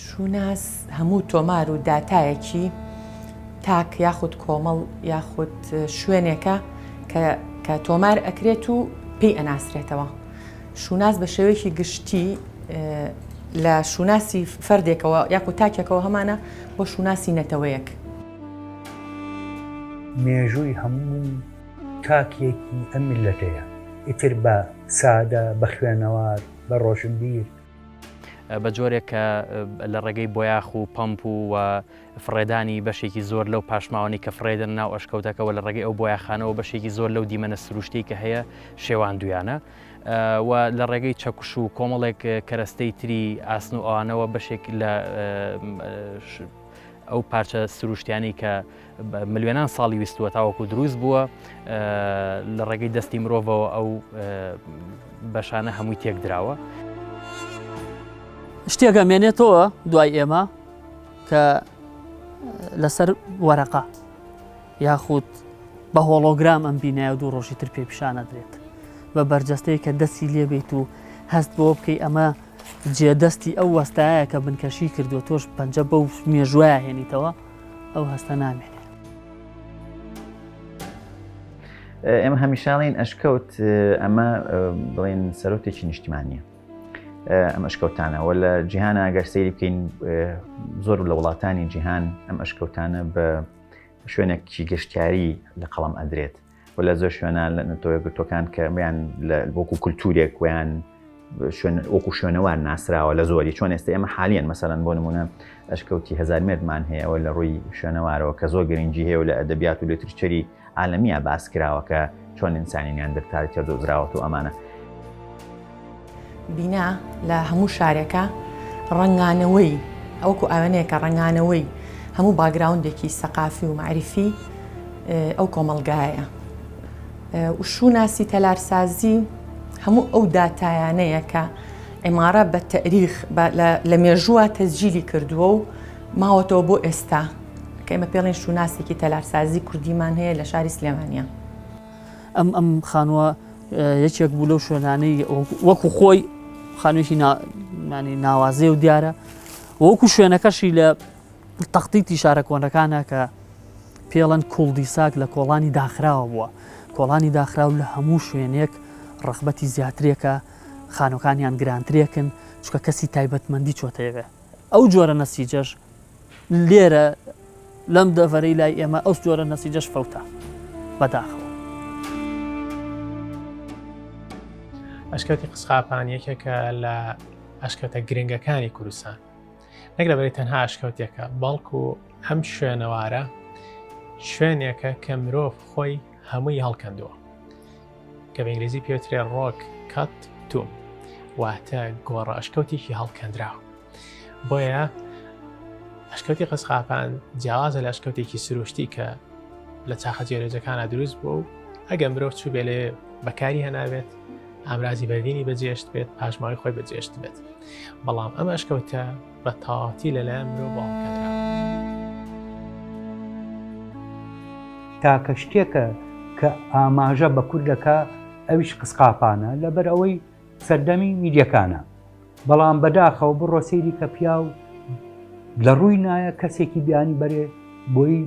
شوناس هەموو تۆمار و داتایەکی تاک یاخود کۆمەڵ یاخود شوێنێکە کە تۆمار ئەکرێت و پێی ئەناسرێتەوە. شوناس بە شێوەیەکی گشتی لە شوناسی فەردێکەوە یاخود تاکێکەوە هەمانە بۆ شوناسی نەتەوەیەک. مێژووی هەموو تاکێکی ئەم میلەتەیە، ئیتر بە سادە، بە خوێنەوار، بە ڕۆژنبیر، بە جۆرێک کە لە ڕێگەی بۆیاخ و پەمپ و فڕێدانی بەشێکی زۆر لەو پاشماوانی کە فڕێدن ناو ئەشکەوتەکەەوە لە ڕێگەی ئەو بۆیاخانەوە بەشێکی زۆر لەو دیمەنە سروشتی کە هەیە شێواندویانە و لە ڕێگەی چەکوش و کۆمەڵێک کەرەستەی تری ئاسن و ئەوانەوە بەشێک لە ئەو پارچە سروشتیانی کە ملیۆنان ساڵی ویستووە تاوەکو دروست بووە لە ڕێگەی دەستی مرۆڤەوە ئەو بەشانە هەمووی تێک دراوە. شتێکە مێنێتەوە دوای ئێمە کە لەسەر وەرەقە یاخود بە هۆڵۆگرام ئەم بینایە دوو ڕۆژی تر پێ پیشانەدرێت بە بەرجەستەیە کە دەستی لێبیت و هەست بۆ بکەی ئەمە جێدەستی ئەو وەستایە کە بنکەشی کردووە تۆش پەنجە بەو مێژوایە هێنیتەوە ئەو هەستە نامێنێت. ئێمە هەمیشاڵین ئەشکەوت ئەمە بڵێن سەرۆتێکی نیشتیمانیە ئەم ئەشکەوتانەوە لە جیهانە ئەگەر سەیری بکەین زۆر لە وڵاتانی جیهان ئەم ئەشکەوتانە بە شوێنێکی گەشتیاری لە قەڵەم ئەدرێت و لە زۆر شوێنە لە نەتۆیەگرتوەکان کە بیان وەکو کولتورێک ویان وەکو شوێنەوار ناسراوە لە زۆری چۆن ئێستا ئێمە حالیان مەسەڵەن بۆ نمونە ئەشکەوتی هەزار مێردمان هەیە ئەوە لە ڕووی شوێنەوارەوە کە زۆر گرنگی هەیە و لە ئەدەبیات و لێترچەری عالەمیە باس کراوە کە چۆن ئینسانی نیاندرتاڵی تێدۆزراوەت و ئەمانە. بینا لە هەموو شارێکە ڕەنگانەوەی ئەوکو ئەوەنەیە کە ڕەنگانەوەی هەموو باگراوندێکی سەقافی و معریفی ئەو کۆمەڵگایە و شوناسی تەلارسازی هەموو ئەو داتایانەیە کە ئێمارە بە تەریخ لە مێژووە تەزجیلی کردووە و ماوەتەوە بۆ ئێستا کە ئێمە پێڵێن شوناسێکی تەلارسازی کوردیمان هەیە لە شاری سلێمانیە. ئەم خانووە یەکێک بوو لەو شوێنانەی وەکو خۆی خانوویەکی ناوازێ و دیارە وەکو شوێنەکەشی لە تەختیتی شارە کۆنەکانە کە پێڵەن کوڵدی ساک لە کۆڵانی داخراوە بووە. کۆڵانی داخراو لە هەموو شوێنێک ڕەغبەتی زیاترێکە خانووەکانیان گرانترێکن چکە کەسی تایبەتمەندی چۆتەیەوێ. ئەو جۆرە نەسیجەش لێرە لەم دەڤەرەی لای ئێمە ئەو جۆرە نەسیجەش فەوتە بەداخەوە. ئەشکەوتی قسقاپان یەکێکە لە ئەشکەوتە گرنگەکانی کوردستان نەک لەبەری تەنها ئەشکەوتێکە بەڵکو ئەم شوێنەوارە شوێنێکە کە مرۆڤ خۆی هەمووی هەڵکەندووە کە بە ئینگلیزی پێوترێ ڕۆک کات توم واتە گۆڕە ئەشکەوتێکی هەڵکەندراوە. بۆیە ئەشکەوتی قسقاپان جیاوازە لە ئەشکەوتێکی سروشتی کە لە چاخە جێرەجەکانە دروست بووە و ئەگەر مرۆڤ چوو بێ لێ بەکاری هەناوێت ئامرازی بەردینی بەجێشت بێت پاشماوی خۆی بەجێشت بێت. بەڵام ئەم ئەشکەوتە بە تاواتی لەلایەن مرۆڤ هەڵکەندراوە. تاکە شتێکە کە ئاماژە بە کوردەکە ئەویش قسقاپانە لەبەر ئەوەی سەردەمی میدیەکانە، بەڵام بەداخەوە بڕۆ سەیری کە پیا و لە ڕووی نایە کەسێکی بیانی بەرێ بۆی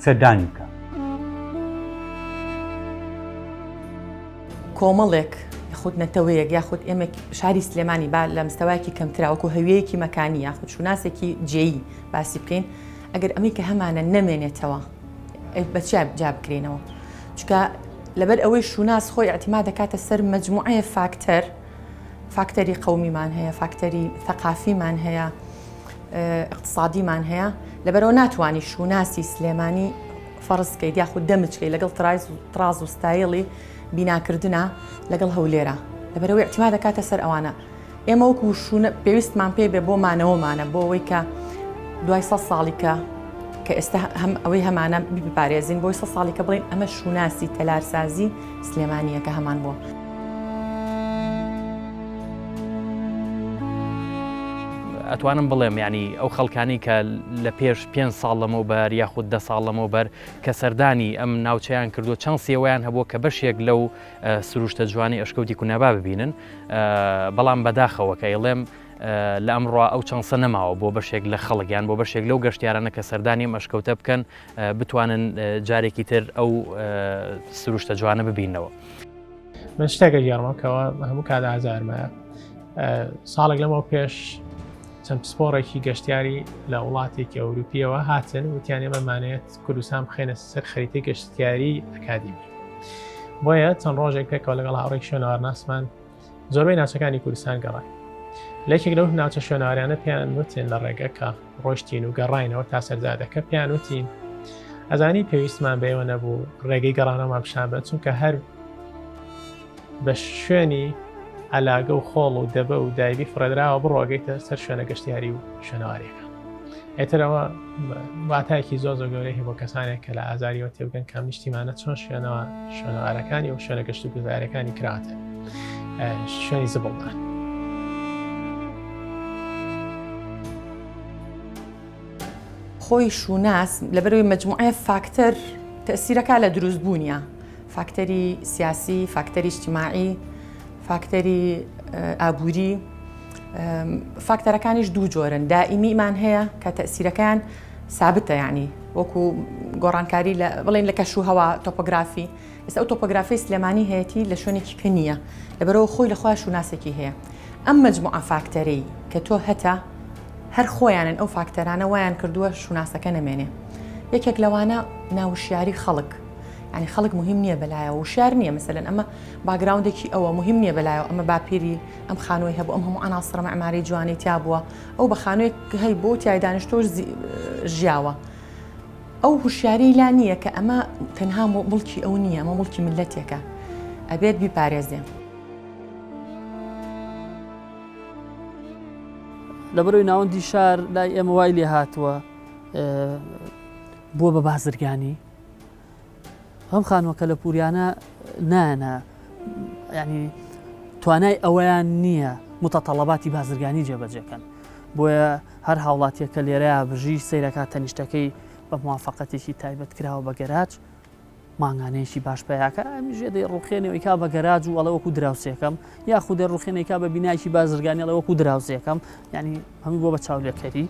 سەردانی بکە. کۆمەڵێک یاخود نەتەوەیەک یاخود ئێمە شاری سلێمانی با لە مستەوایەکی کەمتراوەکو هەویەیەکی مەکانی یاخود شوناسێکی جێیی باسی بکەین ئەگەر ئەمەی کە هەمانە نەمێنێتەوە بەچیا جا بکرێنەوە چکە لەبەر ئەوەی شوناس خۆی ئەتیما دەکاتە سەر مەجموعەیە فاکتەری قەومیمان هەیە، فاکتەری ثەقافیمان هەیە، اقتصادیمان هەیە، لەبەرەوە ناتوانانی شوناسی سلێمانی فەرزکەیت یاخود دەمچکەی لەگەڵ تراز و ستایڵی بیناکردنە لەگەڵ هەولێرە لەبەرەوەی ئەتیما دەکاتە سەر ئەوانە. ئێمە وەکو پێویستمان پێ بێ بۆمانەوەمانە بۆ ئەوەی کە دوای 100 ساڵی کە ئێستا ئەوەی هەمانە بپارێزین بۆی 100 ساڵی کە بڵێن ئەمە شوناسی تەلارسازی سلێمانیە کە هەمان بووە. ئەتوانم بڵێم ینی ئەو خەڵکانی کە لە پێش 5 ساڵ لەمەوبەر یاخود 10 ساڵ لەمەوبەر کە سەردانی ئەم ناوچەیان کردو چەند سێوەیان هەبووە کە بەشێک لەو سروشتە جوانی ئەشکەوتی کونەبا ببینن بەڵام بەداخەوە کە ئێڵێم لە ئەمڕۆ ئەو چەندسە نەماوە بۆ بەشێک لە خەڵکیان بۆ بەشێک لەو گەشتیارانە کە سەردانی مەشکەوتە بکەن بتوانن جارێکی تر ئەو سروشتە جوانە ببینەوە. من شتێکە گێڕمەکەوە هەموو کات ئازارمە ساڵێک لەمەوە پێش چەند پسپۆڕێکی گەشتیاری لە وڵاتێکی ئەوروپیەوە هاتن وتیان ئێمەمانێت کوردستان بخێنە سەر خەریتەی گەشتیاری ئەکادیمی. بۆیە چەند ڕۆژێک پێکەوە لەگەڵ هاوڕێک شوێنەوارناسمان زۆربەی ناوچەکانی کوردستان گەڕای. لەیەکێک لەو ناوچە شوێنەوارانە پێیان وتین لە ڕێگە کە ڕۆشتین و گەڕاینەوە تا سەرجادەکە پێیان وتین ئەزانی پێویستمان بەیەوە نەبوو ڕێگەی گەڕانەوەمان پیشان بێت چونکە هەر بە شوێنی ئەلاگە و خۆڵ و دەبە و دایبی فڕێدراوە بڕۆگەیتە سەر شوێنە گەشتیاری و شوێنەوارێکە. ئێترەوە واتایەکی زۆر زۆر گەورەی بۆ کەسانێک کە لە ئازاریەوە تێبگەن کام نیشتیمانە چۆن شوێنەوارەکانی و شوێنە گەشت و گوزارەکانی کراتە شوێنی زبڵدان. خۆی شوناس لەبەرەوەی مەجموعە فاکتەر تەسیرەکە لە دروستبوونیە، فاکتەری سیاسی، فاکتەری اجتماعی، فاکتەری ئابووری، فاکتەرەکانیش دوو جۆرن. دائیمیمان هەیە کە تەسیرەکان سابتە، یعنی وەکو گۆڕانکاری بڵێن لە کەش و هەوا تۆپۆگرافی. ئێستا ئەو تۆپۆگرافی سلێمانی هەیەی لە شوێنێکی کە نییە، لەبەرەوە خۆی لەخوا شوناسێکی هەیە. ئەم مەجموعە فاکتەرەی کە تۆ هەتا هەر خۆیانن ئەو فاکتەرانە وایان کردووە شوناسەکە نەمێنێ. یەکێک لەوانە ناوشیاری خەڵک، ینی خەڵک مهم نییە بەلایە وشار نییە، مەسەلەن ئەمە باگراوندێکی ئەوە مهم نییە بەلایەوە، ئەمە باپیری ئەم خانۆی هەبوو، ئەم هەموو ئەناسڕە مەعماری جوانی تیا بووە، ئەو بە خانوویەک هەی بۆ تیای دانیشتۆش ژیاوە. ئەو هوشیاری لا نییە کە ئەمە تەنها مڵکی ئەو نییە، ئەمە مڵکی ملەتێکە، ئەبێت بیپارێزێ. لەبەرەوەی ناوەندی شار لای ئێمە وای لێ هاتووە بۆ بە بازرگانی ئەم خانووەکە لە پوریانە نانە، ینی توانای ئەوەیان نییە متەتەڵەباتی بازرگانی جێبەجێکەن، بۆیە هەر هاوڵاتیەکە لێرەیە بژی سەیرەکە تەنیشتەکەی بە موافقەتێکی تایبەت کراوە بە گەراج مانگانەیەکی باش پیاکە ئەمیژێ دەی ڕوخێنەوەی کا بە گەراج و ئەڵە وەکو دراوسێکەم یاخود ڕوخێنەی کا بە بینایکی بازرگانی ئەڵە وەکو دراوسێکەم، ینی هەموو بۆ بە چاولێکەری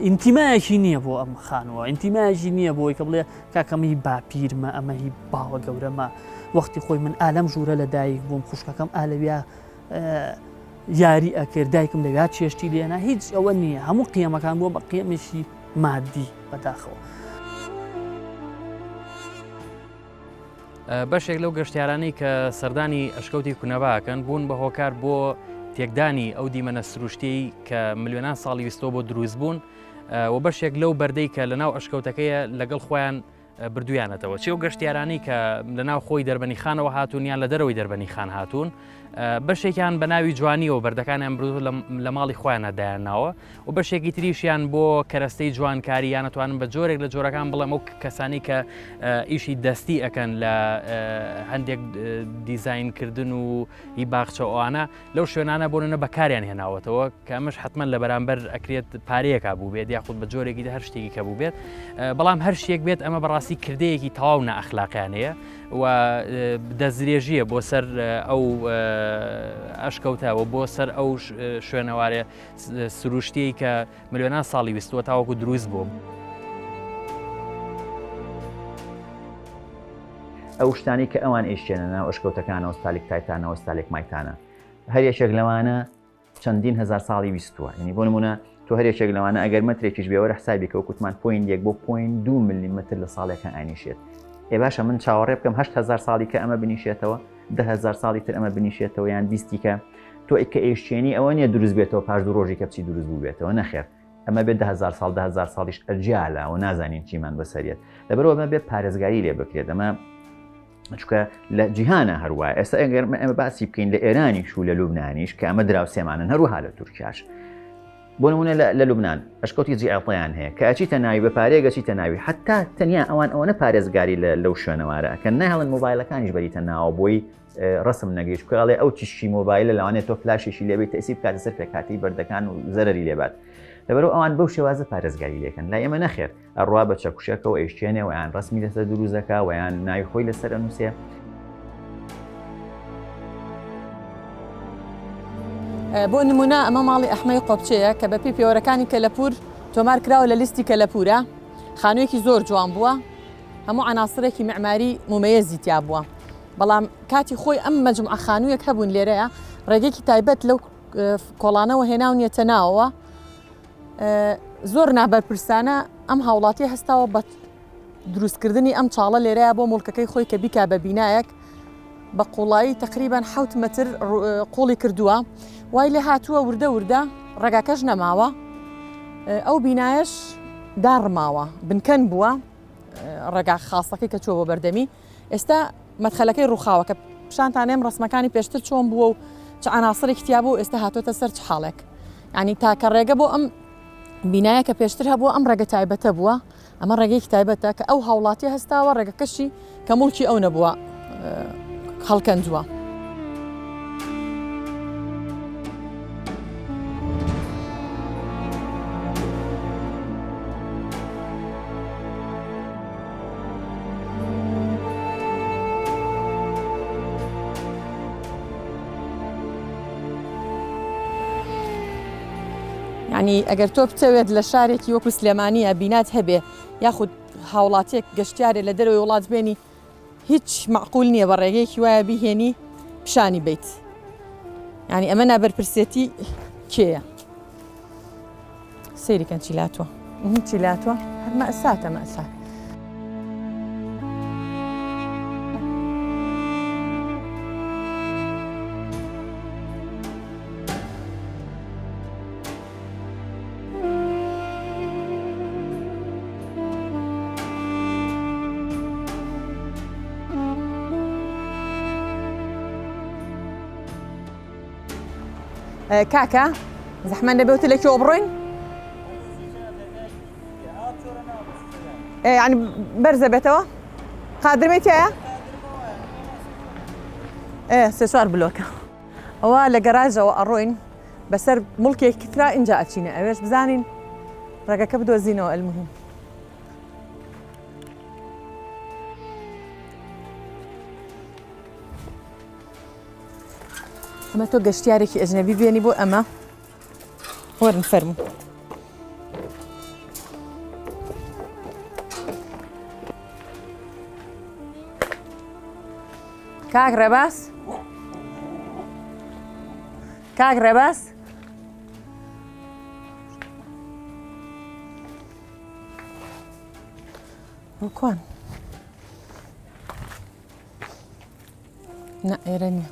ئینتیمایەکی نییە بۆ ئەم خانووە، ئینتیمایەکی نییە بۆی کە بڵێ کاکەمەی باپیرمە ئەمە هی باوە گەورەمە. وەختی خۆی من ئالەم ژوورە لە دایک بووم خوشکەکەم ئالەویا یاری ئەکرد، دایکم لەویا چێشتی لێنا، هیچ ئەوە نییە، هەموو قیەمەکان بۆ بە قیەمێکی مادی بەداخەوە. بەشێک لەو گەشتیارانەی کە سەردانی ئەشکەوتی کونەباکەن بوون بە هۆکار بۆ تێکدانی ئەو دیمەنە سروشتیی کە ملیۆنان ساڵی ویستۆ بۆ دروست بوون و بەشێک لەو بەردەی کە لەناو ئەشکەوتەکەیە لەگەڵ خۆیان بردویانەتەوە. چێو گەشتیارانی کە لەناو خۆی دەربەنی خانەوە هاتوون یان لە دەرەوەی دەربەنی خان هاتوون، بەشێکیان بە ناوی جوانیەوە بەردەکانیان بردو لە ماڵی خۆیان هەدایانناوە و بەشێکی تریشیان بۆ کەرەستەی جوانکاری یان ئەتوانن بە جۆرێک لە جۆرەکان بڵێم ئەو کەسانی کە ئیشی دەستی ئەکەن لە هەندێک دیزاینکردن و هی باخچە ئەوانە لەو شوێنانە بۆنە بەکاریان هێناوەتەوە کە ئەمەش حتمما لە بەرامبەر ئەکرێت پارەیەکا بوو بێت یاخود بە جۆرێکی هەر شتێکی کە بوو بێت، بەڵام هەر شتێک بێت ئەمە بەڕاستی کردەیەکی تەواو نائەخلاقیانەیە و دەستدرێژیە بۆ سەر ئەو ئەشکەوتەوە بۆ سەر ئەو شوێنەوارێ سروشتیی کە ملیۆنان ساڵی ویستووە تاوەکو دروست بوو. ئەو شتانی کە ئەوان ئیشێنە ناو ئەشکەوتەکانە ئۆستالێک تایتانە ئۆستالێک مایتانە هەر یەکێک لەوانە چەندین هەزار ساڵی ویستووە، ینی بۆ نمونە تۆ هەر یەکێک لەوانە ئەگەر مەترێکیش بێوەرە حسابێکە و کوتمان 0.1 بۆ 0.2 میلیمتر لە ساڵێکە ئاینیشێت. ئێ باشە من چاوەڕێ بکەم 8,000 ساڵی کە ئەمە بنیشێتەوە 10,000 ساڵی تر ئەمە بنیشێتەوە یان 20 کە تۆ ئێکە ئێشتێنی ئەوە نییە دروست بێتەوە پاش دوو ڕۆژی کە بچی دروست بوو بێتەوە، نەخێر ئەمە بێت 10,000 ساڵ 10,000 ساڵیش ئەرجیالە و نازانین چیمان بەسەریێت، لەبەرەوە ئەمە بێت پارێزگاری لێ بکرێت. ئەمە چونکە لە جیهانە هەروایە ئێستا ئەگەر ئەمە باسی بکەین لە ئێرانیش و لە لوبنانیش کە ئەمە دراوسێمانن هەروها لە تورکیاش بۆ نمونە لە لوبناان ئەشکەوتی جیعڵتیان هەیە کە ئەچیتە ناوی بە پارێگە چیتە ناوی حتا تەنیا ئەوانە پارێزگاری لەو شوێنەوارە کە نهڵن مۆبایلەکانیش بەریتە ناوە بۆی ڕسم نەگەیشت کاڵێ ئەو تیشکی مۆبایلە لەوانێت تۆ فلاشیشی لێبێت تەسی بکاتە سەر پێکاتی بەردەکان و زەرری لێبات لەبەرەوە ئەوان بەو شێوازە پارێزگاری لێکن لا ئێمە نەخێر ئەڕوا بە چەکوشەکە و ئەیشتێنێ و یان ڕسمی لەسەر دروزەکە و یان ناوی خۆی لەسەر ئەنووسێ. بۆ نمونە ئەمە ماڵی ئەحمەی قۆبچەیە کە بە پێی پێوەرەکانی کەلەپور تۆمار کراوە لە لیستی کەلەپورە خانوویەکی زۆر جوان بووە هەموو عناسرێکی معماری ممەیەزی تیا بووە بەڵام کاتی خۆی ئەم مەجموعە خانوویەک هەبوون لێرەیە ڕێگەیەکی تایبەت لەو کۆڵانەوە هێناونیەتە ناوەوە زۆر نابەرپرسانە ئەم هاوڵاتی هەستاوە بە دروستکردنی ئەم چاڵە لێرەیە بۆ مڵکەکەی خۆی کە بیکا بە بینایەک بە قوڵایی تقریبان 7 متر قوڵی کردووە وای لێ هاتووە وردە وردە ڕێگاکەش نەماوە ئەو بینایەش داڕماوە بنکەن بووە ڕێگا خاصەکەی کە چووە بۆ بەردەمی ئێستا مەدخەلەکەی ڕووخاوە کە پیشانتانێم ڕسمەکانی پێشتر چۆن بووە و چ عناسرێکی تیا بوو ئێستا هاتوۆتە سەر چ حاڵێک یعنی تاکە ڕێگە بۆ ئەم بینایە کە پێشتر هەبووە ئەم ڕێگە تایبەتە بووە ئەمە ڕێگەیەکی تایبەتە کە ئەو هاوڵاتی هەستاوە ڕێگەکەشی کە موڵکی ئەو نەبووە هەڵکەندووە. ینی ئەگەر تۆ بچەوێت لە شارێکی وەکو سلێمانیە بینات هەبێ یاخود هاوڵاتێک گەشتیارێ لە دەرەوەی وڵات بێنی هیچ معقول نییە بە ڕێگەیەکی وایە بیهێنی پیشانی بیت ینی ئەمە نابەرپرسێتی کێیە سەیریکەن چیلاتوە چیلاتوە هەر مەئساتە مەئسات. کاکە زەحمەت نەبێتە لەکوێ بڕۆین؟ ینی بەرزە بێتەوە؟ قادرمێت هەیە؟ سێ چوار بلۆکە ئەوە لە گەراژەوە ئەڕۆین بەسەر مڵکێکی ترا ئینجا ئەچینە ئەوێش بزانین ڕێگەکە بدۆزینەوە ئەلموهیم. ئەمە تۆ گەشتیارێکی ئەجنەبی بێنی بۆ ئەمە وەرن فەرموو. کاک ڕێباس کاک ڕێباس کوان نە ئێرە نییە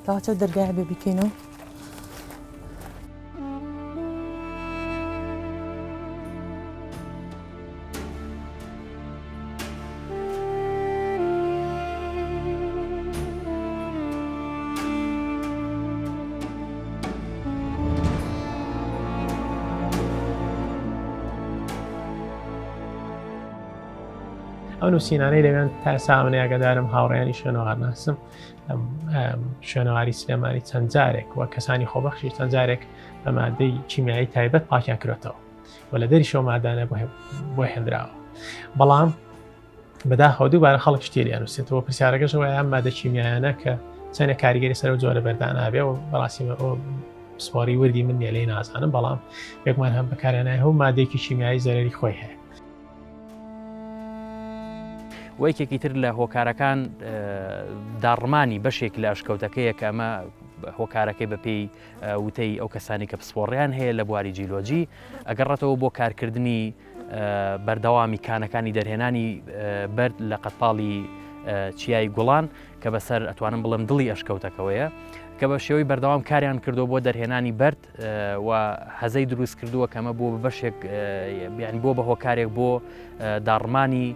تاوەچە دەرگایە بێ بیکەینەوە. ئەو نووسینانەی دەوێن تا سامنێ ئاگادارم هاوڕێیانی شوێنەوار ناسم شوێنەواری سلێمانی چەند جارێک وە کەسانی خۆبەخشی چەند جارێک بە مادەی کیمیایی تایبەت پاکیان کرێتەوە و لە دەری شەو مادانە بۆ هێنراوە بەڵام بەداخەوە دووبارە خەڵک شتێریان نووسێتەوە پرسیارەکەشەوە ئەم مادە کیمیایانە کە چەندێک کاریگەری سەر و جۆرە بەردانابێ و بەڕاستیمە ئەو سپۆری وردی من لێ نازانم بەڵام یەکمان هەم بەکارێنای هەوو مادەیەکی کیمیایی زەرەری خۆی هەیە. وەیەکێکی تر لە هۆکارەکان داڕمانی بەشێک لە ئەشکەوتەکەیە کە ئەمە هۆکارەکەی بە پێی وتەی ئەو کەسانی کە پسپۆڕیان هەیە لە بواری جیۆلۆجی ئەگەڕێتەوە بۆ کارکردنی بەردەوامی کانەکانی دەرهێنانی بەرد لە قەتاڵی چیای گوڵان کە بەسەر ئەتوانم بڵم دڵی ئەشکەوتەکەوەیە کە بە شێوەی بەردەوام کاریان کردو بۆ دەرهێنانی بەرد و هەزەی دروست کردووە کەمە بۆ بەشێک بیان بۆ بە هۆکارێک بۆ داڕمانی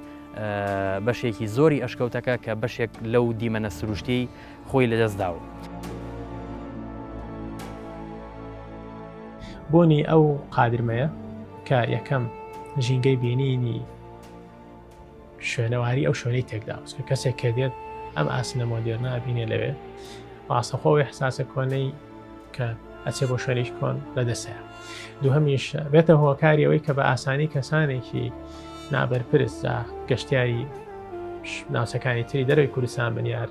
بەشێکی زۆری ئەشکەوتەکە کە بەشێک لەو دیمەنە سروشتی خۆی لەدەستداوە. بوونی ئەو قادرمەیە کە یەکەم ژینگەی بینینی شوێنەواری ئەو شوێنەی تێکداوس کە کەسێک کە دێت ئەم ئاسنە مۆدێرنا بینێ لەوێ ڕاستەخۆی حساسە کۆنەی کە ئەچێ بۆ شوێنێکی کۆن لەدەسەیە. دووهەمیش بێتە هۆکاری ئەوەی کە بە ئاسانی کەسانێکی نابەرپرس گەشتیاری ناوچەکانی تری دەروی کوردستان بن یار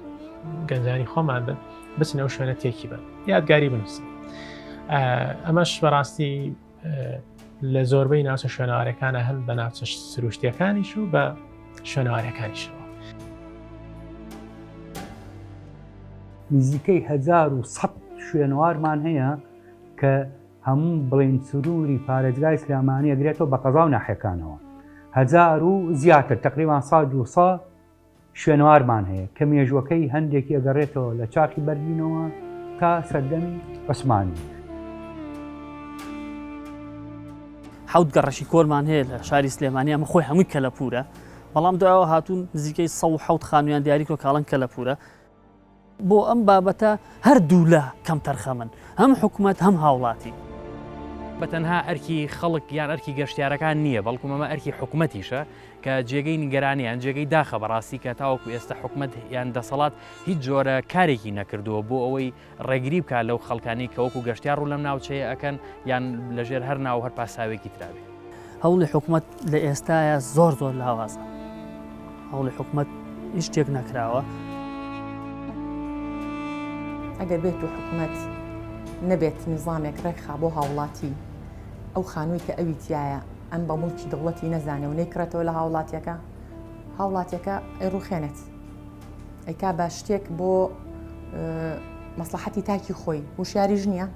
گەنجانی خۆمان بن بچنە ئەو شوێنە تێکی بن یادگاری بنووسن. ئەمەش بەڕاستی لە زۆربەی ناوچە شوێنەوارەکانە هەم بە ناوچە سروشتیەکانیش و بە شوێنەوارەکانیشەوە. نزیکەی 1100 شوێنەوارمان هەیە کە هەموو بڵین سروری پارێزگای سلامانی ئەگرێتەوە بە قەزا و ناحیەکانەوە. 1000 و زیاتر تقریبان 100 شوێنەوارمان هەیە کە مێژوەکەی هەندێکی ئەگەڕێتەوە لە چاکی بەرلینەوە تا سەردەمی عوسمانی. حوت گەڕەشی کۆرمان هەیە لە شاری سلێمانی ئەمە خۆی هەمووی کەلەپورە، بەڵام دوایەوە هاتوون نزیکەی 100 خانوویان دیاریکۆ کاڵەن کەلەپورە. بۆ ئەم بابەتە هەردوو لە کەم تەرخەمن، هەم حکوومەت هەم هاوڵاتی. بەتەنها ئەرکی خەڵک یان ئەرکی گەشتیارەکان نییە، بەڵکو مەمە ئەرکی حکوومەتیشە کە جێگەی نیگەرانیان جێگەی داخە بەڕاستی کە تاوەکو ئێستا حکوومەت یان دەسەڵات هیچ جۆرە کارێکی نەکردووە بۆ ئەوەی ڕێگری بکات لەو خەڵکانی کە وەکو گەشتیار ڕوو لەم ناوچەیە ئەکەن یان لەژێر هەر ناو هەر پاساوێکی تراوێ. هەوڵی حکوومەت لە ئێستاە زۆر لاوازە، هەوڵی حکوومەت هیچ شتێک نەکراوە. ئەگەر بێت و حکوومەت نەبێت نظامێک ڕێکخا بۆ هاوڵاتی ئەو خانووی کە ئەوی تایە ئەم بە مڵکی دەوڵەتی نەزانێ و نەیکرێتەوە لە هاوڵاتیەکە ئەیڕوخێنێت ئەیکا بە شتێک بۆ مەسلحەتی تاکی خۆی وشیاریش نییە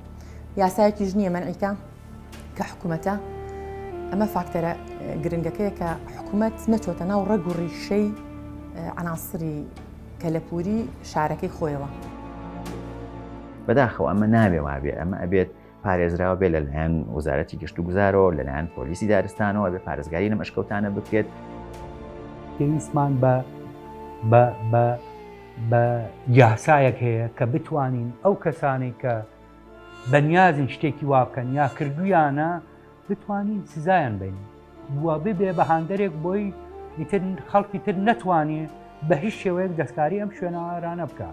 یاسایەکیش نییە مەنعیکە کە حکوومەتە. ئەمە فاکتەرە گرنگەکەیە کە حکوومەت نەچۆتە ناو ڕێگ و ڕیشەی عناسری کەلەپوری شارەکەی خۆیەوە. بەداخەوە ئەمە نابێ وابێ، ئەمە ئەبێت پارێزراوە بێ لەلایەن وەزارەتی گەشت و گوزارەوە لەلایەن پۆلیسی دارستانەوە بێ پارێزگاری لەم ئەشکەوتانە بکرێت. پێویستمان بە یاسایەک هەیە کە بتوانین ئەو کەسانی کە بەنیازن شتێکی واکەن یا کردویانە بتوانین سزایان بین بووە ببێ بە هاندەرێک بۆی خەڵکی تر نەتوانێت بە هیچ شێوەیەک دەستکاری ئەم شوێنەوارانە بکە.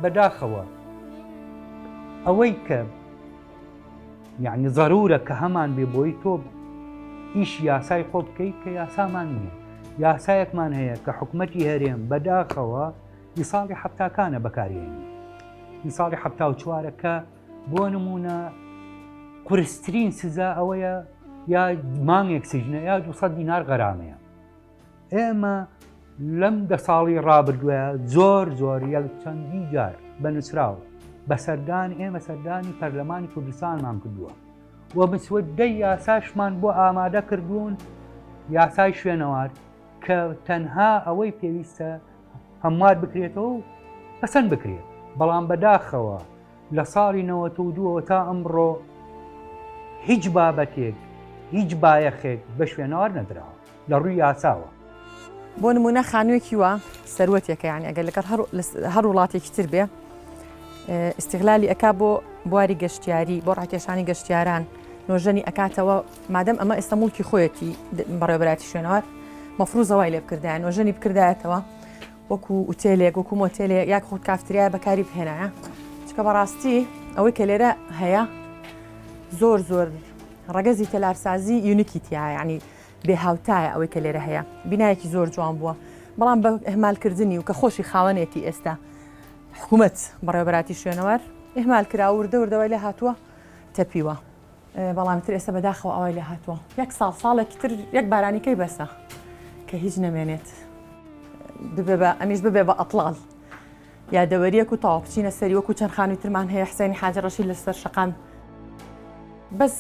بەداخەوە ئەوەی کە یعنی ضرورە کە هەمان بێ بۆی تۆ ئیش یاسای خۆ بکەیت کە یاسامان نییە. یاسایەکمان هەیە کە حکوومەتی هەرێم بەداخەوە میساڵی حەفتاکانە بەکارهێنی. میساڵی 74کە بۆ نمونە قورسترین سزا ئەوەیە یا مانگێک سژنە یا 200 دینار غەرامەیە. ئێمە لەم 10 ساڵی ڕابردووە زۆر یەک چەندی جار بەنووسراوە بەسەردان ئێمە سەردانی پەرلەمانی کوردستانمان کردووە و مسودەی یاساشمان بۆ ئامادە کردوون یاسای شوێنەوار کە تەنها ئەوەی پێویستە هەموار بکرێتەوە و پەسەند بکرێت. بەڵام بەداخەوە لە ساڵی 92 تا ئەمڕۆ هیچ بابەتێک هیچ بایەخێک بە شوێنەوار نەدراوە لە ڕووی یاساوە. بۆ نمونە خانوویەکی وە سەروەتێکە یعنی ئەگەر لەگەڵ هەر وڵاتێکی تر بێ استیغلالی ئەکا بۆ بواری گەشتیاری بۆ ڕاکێشانی گەشتیاران نۆژەنی ئەکاتەوە مادەم ئەمە ئێستا موڵکی خۆیەتی بەڕێوەبەراتی شوێنەوار مەفروزەوەی لێ بکردایە نۆژەنی بکردایەتەوە وەکو ئوتێلێک وەکو مۆتێلێک یاک خۆت کافتریا بەکاری بهێنایە چکە بەڕاستی ئەوەی کە لێرە هەیە زۆر ڕەگەزی تەلارسازی یونیکی تایە یعنی بێهاوتایە ئەوەی کە لێرە هەیە بینایەکی زۆر جوان بووە بەڵام بە ئەهمالکردنی و کە خۆشی خاوەنێتی ئێستا حکوومەت بەڕێوەبەراتی شوێنەوار ئێهمال کرا وردەوەی لە هاتووە تەپیوە بەڵام تر ئێستا بەداخەوە ئەوەی لە هاتووە یەک ساڵێکی تر یەک بارانیکەی بەسە کە هیچ نەمێنێت ئەمیش ببێ بە ئەطڵال یادەوەریەک و تاوا بچینە سەری وەکو چەند خانووی ترمان هەیە حسێنی حاجە ڕەشید لەسەر شەقام بەس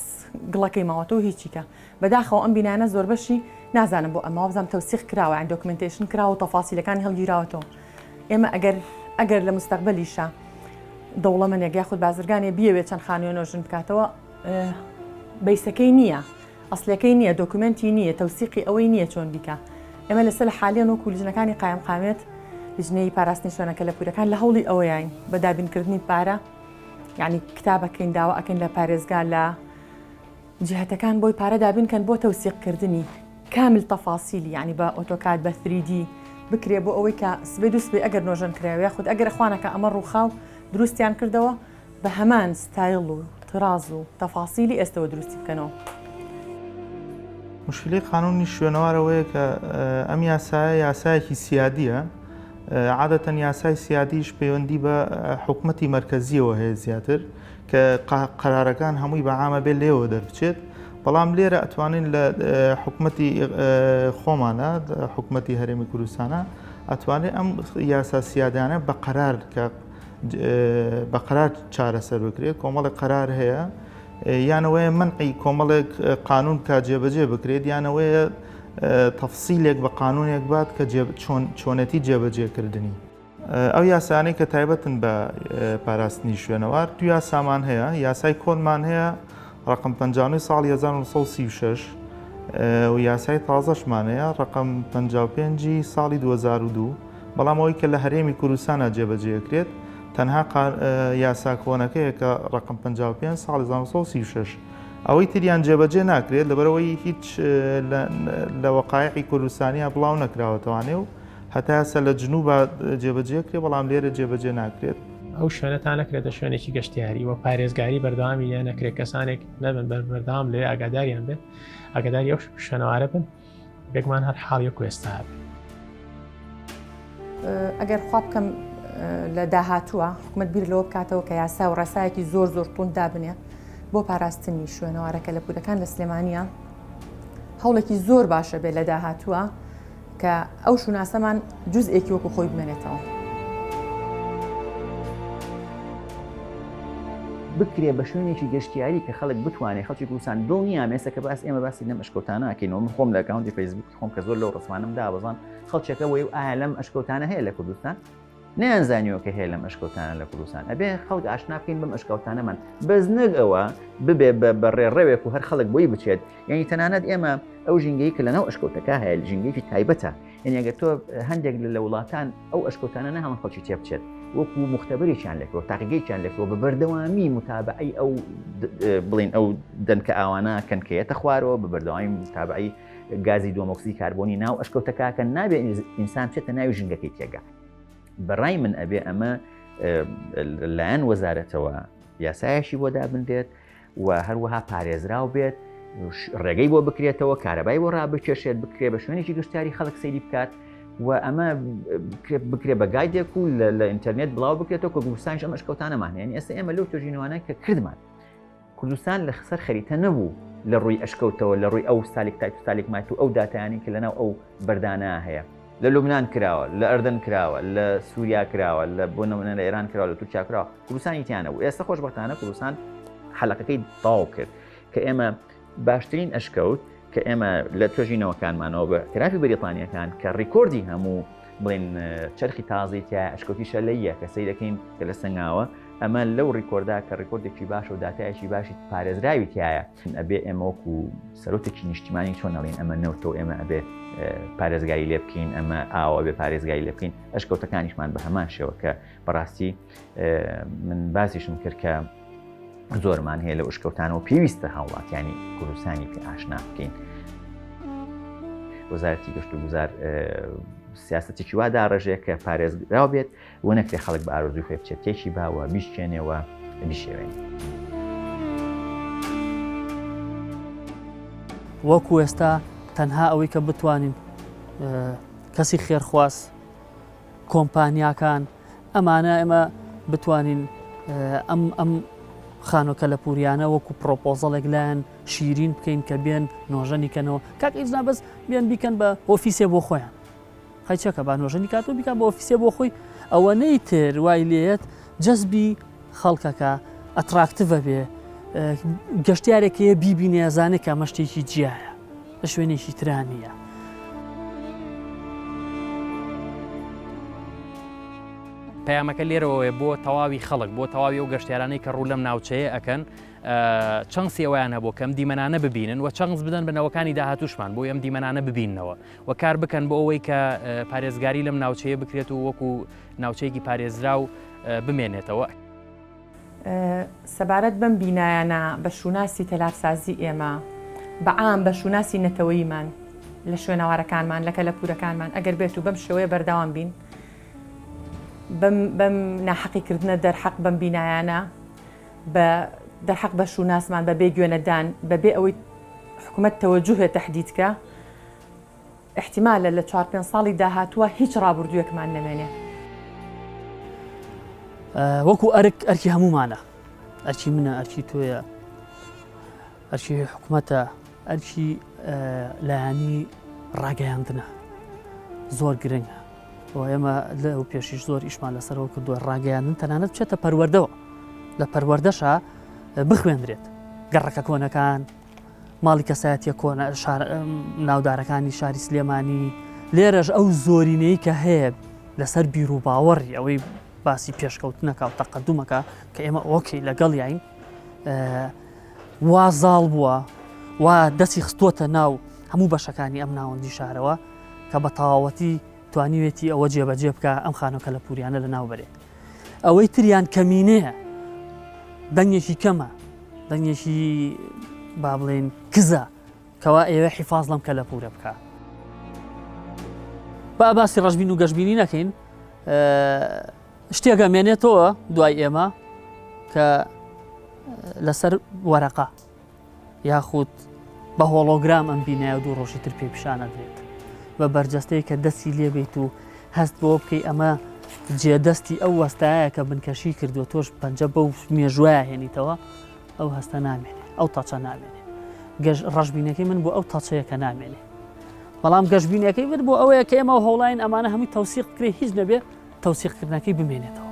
گڵەکەی ماوەتەوە هیچیکە بەداخەوە ئەم بینانە زۆر بەشی نازانم بۆ ئەمە بزانم تەوسیق کراوە عین دۆکمنتیشن کراوە تەفاسیلەکانی هەڵگیراوەتەوە. ئێمە ئەگەر لە مستەقبەلیشە دەوڵەمەندێک یاخود بازرگانێ بیەوێت چەند خانووی نۆژن بکاتەوە بەیسەکەی نییە ئەسلەکەی نییە دۆکومنتی نییە تەوسیقی ئەوەی نییە چۆن بیکە. ئێمە لەسەر حالیان وەکو لیژنەکانی قایم قامێت لیژنەی پاراستنی شوێنەکە لە پورەکان لە هەوڵی ئەوەیان بە دابینکردنی پارە یعنی کتابەکەین داوا ئەکەین لە پارێزگا لە جهتەکان بۆی پارە دابنکەن بۆ تەوسیقکردنی کامل تەفاسیلی یعنی بە ئۆتۆکاد بە 3D بکرێ بۆ ئەوەی کە سبەی دووسبێ ئەگەر نۆژەن کراوە خودت ئەگەر خوانەکە ئەمە ڕووخاو دروستیان کردەوە بە هەمان ستایل و تراز و تەفاسیلی ئێستەوە دروستی بکەنەوە. مشکلی قانونی شوێنەوارەوەیە کە ئەم یاسایەکی سیادیە عادەتەن یاسای سیادیش پەیوەندی بە حکومەتی مرکزیەوە هەیە زیاتر کە قەرارەکان هەمووی بە عامە بێت لێەوە دەربچێت بەڵام لێرە ئەتوانین لە حکومەتی خۆمانە حکومەتی هەرێمی کوردستانە ئەتوانێت ئەم یاسا سیادانە بە قەرار کە بە قەرار چارەسەر بکرێت کۆمەڵی قەرار هەیە یانەوەیە منعی کۆمەڵێک قانون کا جێبەجێ بکرێت یانەوەیە تەفسیلێک بە قانونێک بات کە چۆنەتی جێبەجێکردنی ئەو یاسانەی کە تایبەتن بە پاراستنی شوێنەوار دو یاسامان هەیە یاسای کۆنمان هەیە ڕقم 50 ساڵی 1936 و یاسای تازەشمان هەیە ڕقم 55 ساڵی 2002 بەڵام ئەوەی کە لە هەرێمی کوردستانە جێبەجێکرێت تەنها یاسا کۆنەکەیە کە ڕقم 55 ساڵی 1936 ئەوەی تریان جێبەجێ ناکرێت لەبەرەوەی هیچ لە وەقایعی کوردستانیە بڵاو نەکراوەتەوانێ و هەتا ئێستا لە جنوب جێبەجێکرێ بەڵام لێرە جێبەجێ ناکرێت. ئەو شوێنەتان نەکرێتە شوێنێکی گەشتیاری و پارێزگاری بەردەوامی لێ نەکرێت کەسانێک نەبن بەردەوام لێ ئاگاداریان بێت ئاگاداری ئەو شوێنەوارە بن بێگومان هەر حاڵی کوێستا بێت. ئەگەر خوا بکەم لە داهاتووە حکومەت بیر لەوە بکاتەوە کە یاسا و ڕێسایەکی زۆر توند دابنێ بۆ پاراستنی شوێنەوارەکە لە پودەکان لە سلێمانیە هەوڵێکی زۆر باشە بێت لە داهاتووە کە ئەو شوناسەمان جوزئێکی وەکو خۆی بمێنێتەوە. بکرێ بە شوێنێکی گەشتیاری کە خەڵک بتوانێت خەڵکی کوردستان دڵنییا مێسە کە باس ئێمە باسی لەم ئەشکەوتانە ئەکەینەوە من خۆم لە ئەکاونتی فەیسبوک خۆم کە زۆر لەو ڕسمانم دابەزان خەڵکێکە وەی ئایا لەم ئەشکەوتانە هەیە لە کوردستان نەیانزانیوە کە هەیە لەم ئەشکەوتانە لە کوردستان ئەبێ خەڵک ئاشنا بکەین بەم ئەشکەوتانەمان بەزنەک ئەوە ببێ بە ڕێڕەوێک و هەر خەڵک بۆی بچێت یعنی تەنانەت ئێمە ئەو ژینگەی کە لەناو ئەشکەوتەکە هەیە ژینگەیەکی تایبەتە یعنی ئەگەر تۆ هەندێک لە وڵاتان ئەو ئەشکەوتانە نەهەڵن خەڵکی تێ بچێت وەکو مختبەرێکیان لەکەوە تاقیگەیەکیان لەکەوە بە بەردەوامی متابعی ئەو بڵین ئەو دەنکە ئاوانە کەنکەیەتە خوارەوە بە بەردەوامی متابعی گازی دۆمۆکسی کاربۆنی ناو ئەشکەوتەکە نابێت ئینسان بچێتە ناوی ژینگەکەی تێگا. بەڕای من ئەبێ ئەمە لایەن وەزارەتەوە یاسایەشی بۆ دابنرێت و هەروەها پارێزراو بێت ڕێگەی بۆ بکرێتەوە کارەبای بۆ ڕابکێشێت بکرێ بە شوێنێکی گەشتیاری خەڵک سەیری بکات و ئەمە بکرێ بە گایدێک و لە ئینتەرنێت بڵاو بکرێتەوە کە کوردستانیش ئەم ئەشکەوتانەمان هەیە ئێستا ئێمە لەو توێژینەوانە کە کردمان کوردستان لە سەر خەریتە نەبوو لە ڕووی ئەشکەوتەوە لە ڕووی ئەو ساڵێک تایپ ساڵێک مات و ئەو داتایانی کە لەناو ئەو بەردانە هەیە لە لوبنان کراوە لە ئەردن کراوە لە سووریا کراوە لە بۆ نمونە لە ئێران کراوە لە تورکیا کراوە کوردستانی تیانە و ئێستا خۆشبەختانە کوردستان حەلەقەکەی تاو کرد کە ئێمە باشترین ئەشکەوت کە ئێمە لە توێژینەوەکانمانەوە بە اعترافی بەریتانیەکان کە ڕیکۆردی هەموو بڵێن چرخی تازی تیا ئەشکەوتی شەلەیە کە سەی دەکەین کە لە سنگاوە ئەمە لەو ڕیکۆردا کە ڕیکۆردێکی باش و داتایەکی باشی پارێزراوی تایە ئەبێ ئێمە وەکو سەرۆتێکی نیشتیمانی چۆن نەڵێن ئەمە نەوتەوە ئێمە ئەبێ پارێزگاری لێ بکەین ئەمە ئاوە بێ پارێزگاری لێ بکەین ئەشکەوتەکانیشمان بە هەمان شێوە کە بەڕاستی من باسیشم کرد کە زۆرمان هەیە لە ئەشکەوتانەوە پێویستە هاوڵاتیانی کوردستانی پێ ئاشنا بکەین. وەزارەتی گەشت و گوزار سیاسەتێکی وا داڕێژەیە کە پارێزراو بێت و نەکرێ خەڵک بە ئارۆزوی خۆی بچێت تێکی باوە بیشکێنێەوە بیشێوێن. وەکو ئێستا تەنها ئەوەی کە بتوانین کەسی خێرخواست کۆمپانیاکان ئەمانە ئێمە بتوانین ئەم خانۆکە لە پوریانە وەکو پرۆپۆزەڵێک لایەن شیرین بکەین کە بێن نۆژەنی کەنەوە کاک ئیزنا بەس بێن بیکەن بە ئۆفیسێ بۆ خۆیان خەیچەکە با نۆژەنی کاتۆ بیکە بە ئۆفیسێ بۆ خۆی ئەوە نەیتر وای لێت جەزبی خەڵکەکە ئەتراکتڤە بێ گەشتیارێکەیە بیبینێ زانێک کە مەشتێکی جیایە لە شوێنێکی ترانیە. پەیامەکە لێرەوەی بۆ تەواوی خەڵک بۆ تەواوی ئەو گەشتیارانەی کە ڕوو لەم ناوچەیە ئەکەن چەنسی ئەویان هەبوو کەم دیمەنانە ببینن و چەنس بدەن بنەوەکانی داهاتوشمان بۆ ئەم دیمەنانە ببیننەوە و کار بکەن بۆ ئەوەی کە پارێزگاری لەم ناوچەیە بکرێت و وەکو ناوچەیەکی پارێزرا و بمێنێتەوە. سەبارەت بەم بینایانە بە شووناسی تەلارسازی ئێمە بەعام بە شووناسی نەتەوەیمان لە شوێنەوارەکانمان لە کەلەپورەکانمان ئەگەر بێت و بەم شێوەیە بەردەوام بین بەم ناحەقیکردنە دەرحەق بەم بینایانە بە دەرحەق بە شووناسمان بەبێ گوێنەدان بەبێ ئەوەی حکوومەت تەوەجوهێ تەحدیدکە احتیمالە لە 4-5 ساڵی داهاتووە هیچ ڕابردوویەکمان نەمێنێ. وەکو ئەرکی هەمومانە، ئەرکی منە، ئەرکی تۆیە، ئەرکی حکوومەتە، ئەرکی لایانی ڕاگەیاندنە زۆر گرنگە. ئێمە لەو پێشیش زۆر ئیشمان لەسەرەوە کردووە ڕاگەیاندن تەنانەت بچێتە پەروەردەوە، لە پەروەردەشە بخوێنرێت گەڕەکە کۆنەکان، ماڵی کەسایەتیە کۆنە ناودارەکانی شاری سلێمانی. لێرەش ئەو زۆرینەی کە هەیە لەسەر بیر و باوەڕی ئەوەی باسی پێشکەوتنەکە و تەقەدومەکە کە ئێمە ئۆکەی لەگەڵ یاین وا زاڵ بووە وا دەستی خستووەتە ناو هەموو بەشەکانی ئەم ناوەندی شارەوە کە بە تەواوەتی توانیوێتی ئەوە جێبەجێ بکە ئەم خانۆکە لە پوریانە لە ناوبەرێ. ئەوەی تریان کەمینەیە، دەنگێکی کەمە، دەنگێکی با بڵێن کزە کەوا ئێوە حیفاز لەم کە لە پورە بکە. با باسی ڕەشبین و گەشتبینی نەکەین، شتێکە مێنێتەوە دوای ئێمە کە لەسەر وەرەقە یاخود بە هۆڵۆگرام ئەم بینایە دوو ڕۆژی تر پێ پیشانە درێت بە بەرجەستەیە کە دەستی لێبیت و هەست بۆ بکەی ئەمە جێدەستی ئەو وەستایە کە بنکەشی کردووە تۆش پەنجە بەو مێژوایە هێنیتەوە، ئەو هەستە نامێنێ، ئەو تاچە نامێنێ. ڕەشبینەکەی من بۆ ئەو تاچەیە کە نامێنێ، بەڵام گەشتبینەکەی بێت بۆ ئەوەیە کە ئێمە هەوڵاین ئەمانە هەمووی تەوسیق کرێ هیچ نەبێ تەوسیقکردنەکەی بمێنێتەوە.